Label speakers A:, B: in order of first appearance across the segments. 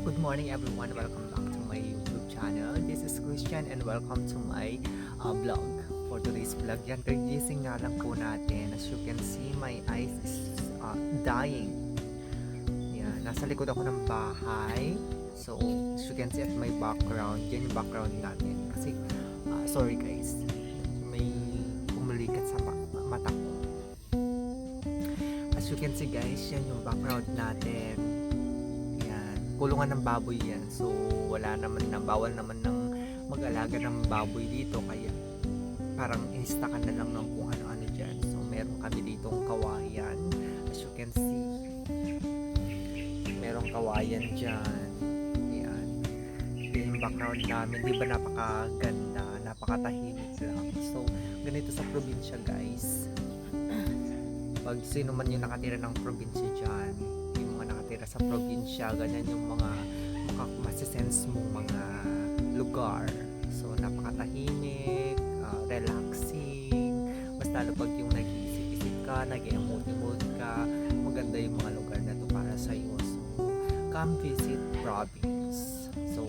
A: Good morning everyone, welcome back to my YouTube channel. This is Christian and welcome to my vlog. For today's vlog, yan, kagising nga lang po natin. As you can see, my eyes is dying. Yan, nasa likod ako ng bahay. So, as you can see at my background, yan yung background natin. Kasi, sorry guys, may umulikat sa mata ko. As you can see guys, yan yung background natin. Kulungan ng baboy yan, so wala naman na, bawal naman ng mag-alaga ng baboy dito, kaya parang instakan na lang ng kung ano-ano dyan. So meron kami ditong kawayan, as you can see, merong kawayan dyan. Yan, yun yung background namin, di ba napakaganda, napakatahimik lang. So ganito sa probinsya guys, pag sino man yung nakatira ng probinsya dyan, nakatira sa probinsya, ganyan yung mga masisense mong mga lugar. So napakatahimik, relaxing, mas lalo pag yung nag-iisip-isip ka, nag-emote-emote ka, maganda yung mga lugar na to para sa iyo. So come visit province. So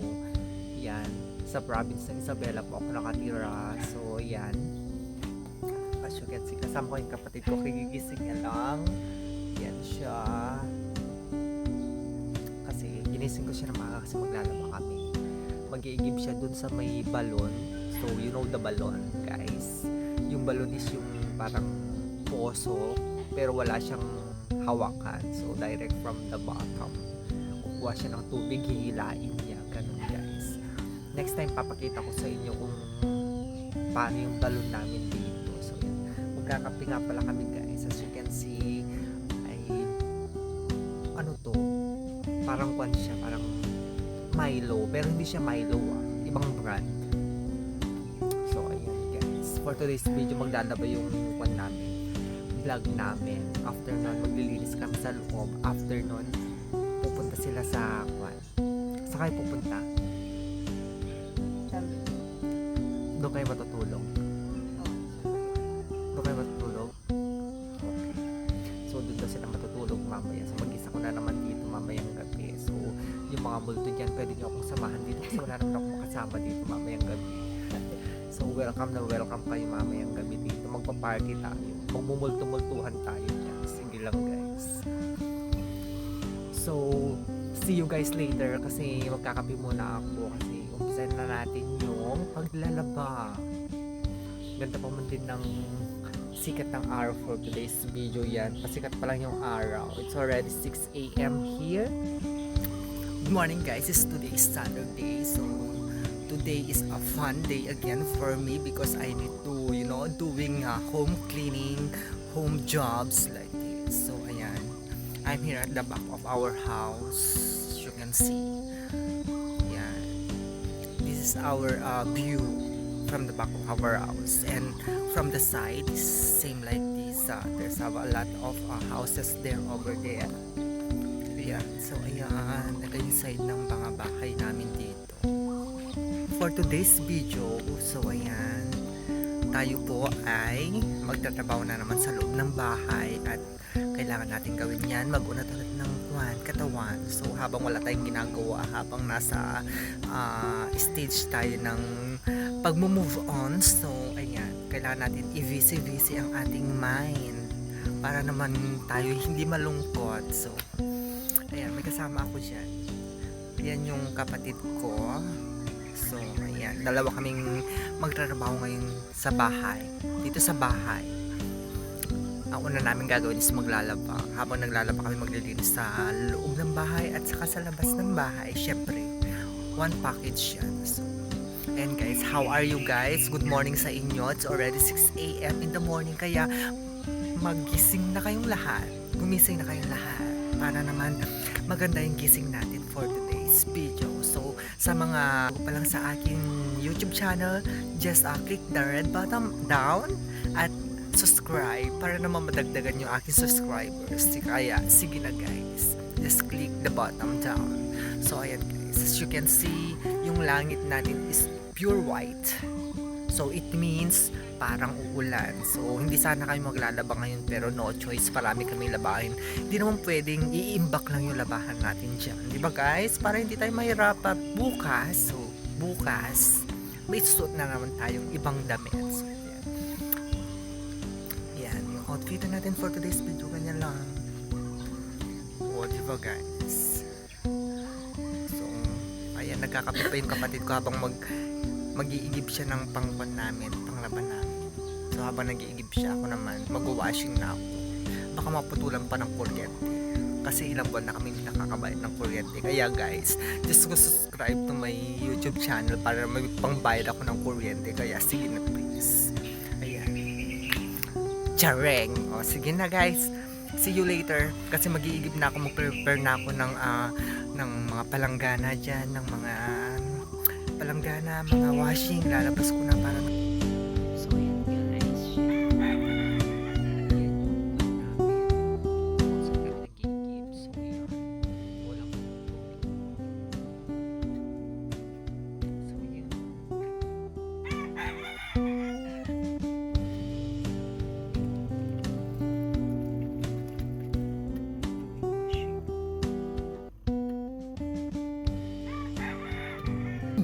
A: yan, sa province ng Isabela po ako nakatira. So yan, as you can see, kasama ko yung kapatid ko, kigigising niya lang. Yan siya. Ginising ko siya ng mga kasi maglalaba kami. Mag-iigib siya dun sa may balon. So, you know the balon, guys. Yung balon is yung parang poso, pero wala siyang hawakan. So, direct from the bottom. Kukuha siya ng tubig, hihilain niya. Ganun, guys. Next time, papakita ko sa inyo kung paano yung balon namin dito. So, yan. Magkakape nga pala kami, guys. As you can see, ay ano to? Parang kwan siya, parang Milo, pero hindi siya Milo, ibang brand. So ayan guys, for today's video maglalaba yung kwan namin, vlog namin. After nun, maglilinis kami sa loob. After nun, pupunta sila sa kwan. Saan kayo pupunta? Doon kayo matutulog? Doon kayo matutulog? Okay. So doon daw sila matutulog mamaya. So mag-isa ko na naman dito mamayang gabi. So yung mga multo dyan, pwede nyo akong samahan dito kasi wala naman akong makasama dito mamayang gabi. So welcome na welcome kayo mamayang gabi dito. Magpa-party tayo, magmumulto-multuhan tayo dyan. Sige lang guys. So see you guys later kasi magkakape muna ako kasi umpisa na natin yung paglalaba. Ganda pa man din ng sikat ng araw for today's video yan. Pasikat pa lang yung araw. It's already 6 AM here. Good morning guys. It's today's Saturday. So today is a fun day again for me because I need to, you know, doing home cleaning, home jobs like this. So ayan. I'm here at the back of our house. As you can see. Ayan. This is our view from the back of our house, and from the side is same like this. There's a lot of houses there over there. Ayan. So ayan, ito yung side ng mga bahay namin dito. For today's video, so ayan, tayo po ay magtatrabaho na naman sa loob ng bahay at kailangan natin gawin yan, mag-unat ulit ng katawan. So habang wala tayong ginagawa, habang nasa stage tayo ng pag-move on, so ayan, kailangan natin i-busy ang ating mind para naman tayo hindi malungkot. So ayan, may kasama ako dyan. Yan yung kapatid ko. So ayan, dalawa kaming magtatrabaho ngayon sa bahay, dito sa bahay. Ang una namin gagawin is maglalaba. Habang naglalaba kami, maglilinis sa loob ng bahay at saka sa labas ng bahay. Syempre, one package yan. So and guys, how are you guys? Good morning sa inyo. It's already 6 AM in the morning, kaya magising na kayong lahat. Gumising na kayong lahat para naman maganda yung gising natin for today's video. So sa mga pa lang sa aking YouTube channel, just click the red button down at subscribe para naman madagdagan yung aking subscribers. Kaya sige na guys, just click the bottom down. So ayan guys, as you can see, yung langit natin is pure white. So it means parang uulan. So, hindi sana kami maglalaba ngayon pero no choice, marami kami labahin. Hindi naman pwedeng iimbak lang yung labahan natin dyan. Di ba guys? Para hindi tayo mahirapan bukas. So, bukas, may suot na naman tayong ibang damit. So, yan. Yan, yung outfit natin for today's video, ganyan lang. O, di ba guys? So, ayan, nagkakape pa yung kapatid ko habang mag-iigib siya ng pangkon namin, panglaban namin. So habang nag-iigib siya, ako naman mag-washing na ako. Baka maputulan pa ng kuryente. Kasi ilang buwan na kami hindi nakakabayad ng kuryente. Kaya guys, just go subscribe to my YouTube channel para may pangbayad ako ng kuryente. Kaya sige na please. Ayan. Chareng. O sige na guys. See you later. Kasi mag-iigib na ako, mag-prepare na ako ng mga palanggana dyan, ng mga palanggana, mga washing, lalabas ko na para so yan guys,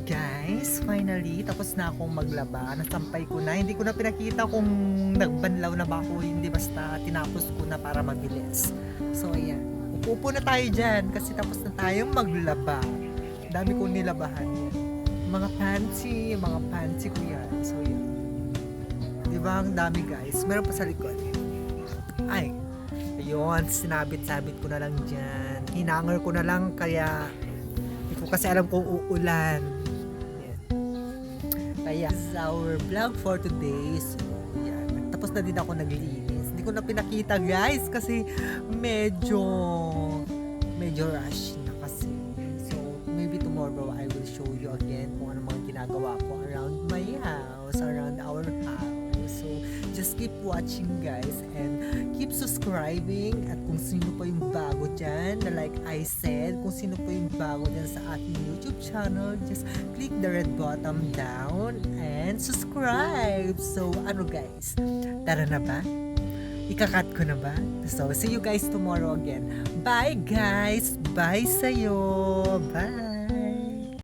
A: guys, finally, tapos na akong maglaba. Nasampay ko na. Hindi ko na pinakita kung nagbanlaw na ba ako. Hindi, basta tinapos ko na para mabilis. So, ayan. Upo na tayo dyan kasi tapos na tayong maglaba. Dami kong nilabahan yan. Mga panty ko yan. So, ayan. Diba, ang dami guys. Meron pa sa likod. Ay, ayun. Sinabit-sabit ko na lang dyan. Hinanger ko na lang kaya hindi ko kasi alam kung uulan. Kaya, this is our vlog for today. So, yan. Tapos na din ako naglinis. Hindi ko na pinakita guys kasi medyo rush na kasi. So, maybe tomorrow I will show you again kung ano mga ginagawa ko around my house, around our house. So, just keep watching guys and keep subscribing. At kung sino pa yung bago dyan, na like I said, kung sino pa yung bago dyan sa aking YouTube channel, just click the red button down and subscribe. So, ano guys, tara na ba? Ikakat ko na ba? So, see you guys tomorrow again. Bye guys! Bye sa'yo! Bye!